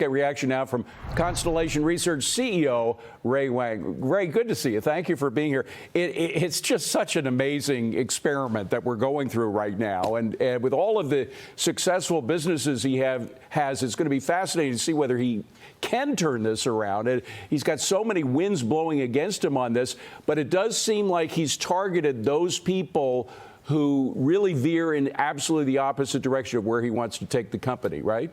get reaction now from Constellation Research CEO Ray Wang. Ray, good to see you. Thank you for being here. It's just such an amazing experiment that we're going through right now. And with all of the successful businesses he has, it's going to be fascinating to see whether he can turn this around. And he's got so many winds blowing against him on this, but it does seem like he's targeted those people who really veer in absolutely the opposite direction of where he wants to take the company, right?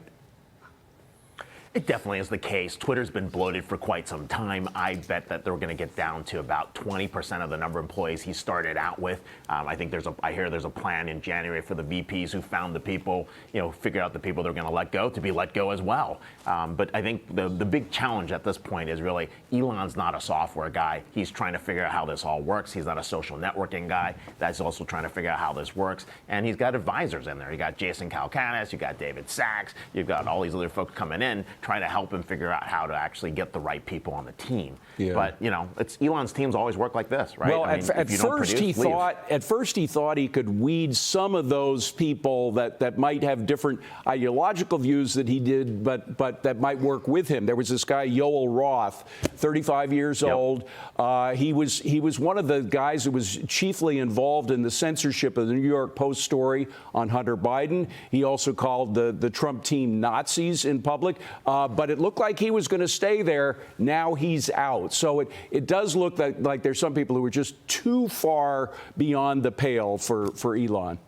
It definitely is the case. Twitter's been bloated for quite some time. I bet that they're going to get down to about 20% of the number of employees he started out with. I hear there's a plan in January for the VPs who found the people, figure out the people they're going to let go to be let go as well. But I think the big challenge at this point is really Elon's not a software guy. He's trying to figure out how this all works. He's not a social networking guy. That's also trying to figure out how this works. And he's got advisors in there. You got Jason Calacanis, you got David Sachs, you've got all these other folks coming in trying to help him figure out how to actually get the right people on the team. Yeah. But it's Elon's teams always work like this, right? Well, at first he thought he could weed some of those people that might have different ideological views that he did, but that might work with him. There was this guy Yoel Roth, 35 years old. He was one of the guys who was chiefly involved in the censorship of the New York Post story on Hunter Biden. He also called the Trump team Nazis in public. But it looked like he was going to stay there. Now he's out. So it does look like there's some people who are just too far beyond the pale for Elon.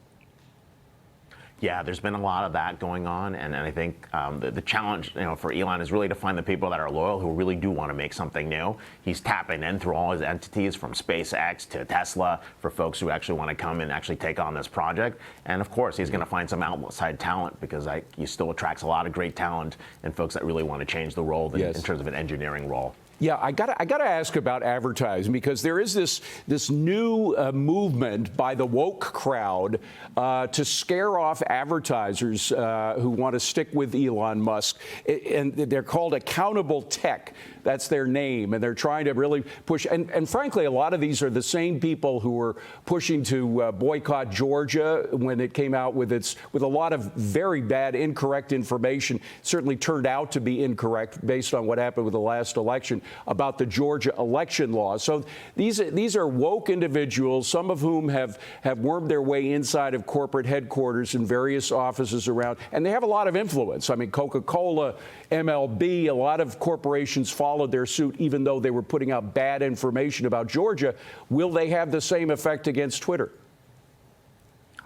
Yeah, there's been a lot of that going on, and I think the challenge, for Elon is really to find the people that are loyal who really do want to make something new. He's tapping in through all his entities, from SpaceX to Tesla, for folks who actually want to come and actually take on this project. And of course, he's going to find some outside talent, because he still attracts a lot of great talent and folks that really want to change the role in terms of an engineering role. Yeah, I gotta ask about advertising, because there is this new movement by the woke crowd to scare off advertisers who want to stick with Elon Musk, and they're called accountable tech. That's their name, and they're trying to really push. And frankly, a lot of these are the same people who were pushing to boycott Georgia when it came out with a lot of very bad, incorrect information. Certainly turned out to be incorrect based on what happened with the last election about the Georgia election laws. So these are woke individuals, some of whom have wormed their way inside of corporate headquarters in various offices around, and they have a lot of influence. I mean, Coca-Cola, MLB, a lot of corporations followed their suit, even though they were putting out bad information about Georgia. Will they have the same effect against Twitter?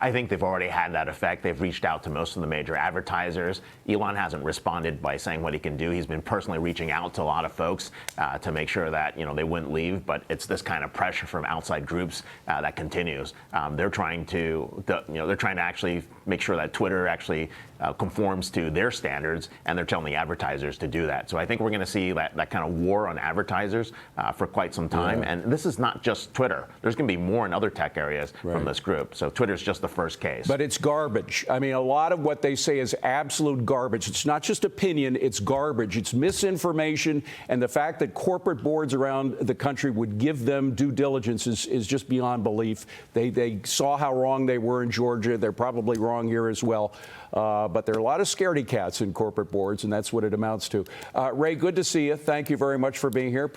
I think they've already had that effect. They've reached out to most of the major advertisers. Elon hasn't responded by saying what he can do. He's been personally reaching out to a lot of folks to make sure that they wouldn't leave. But it's this kind of pressure from outside groups that continues. They're trying to actually make sure that Twitter actually conforms to their standards, and they're telling the advertisers to do that. So I think we're going to see that kind of war on advertisers for quite some time. Yeah. And this is not just Twitter. There's going to be more in other tech areas from this group. So Twitter's just the first case. But it's garbage. I mean, a lot of what they say is absolute garbage. It's not just opinion, it's garbage. It's misinformation. And the fact that corporate boards around the country would give them due diligence is just beyond belief. They saw how wrong they were in Georgia. They're probably wrong here as well. But there are a lot of scaredy cats in corporate boards, and that's what it amounts to. Ray, good to see you. Thank you very much for being here.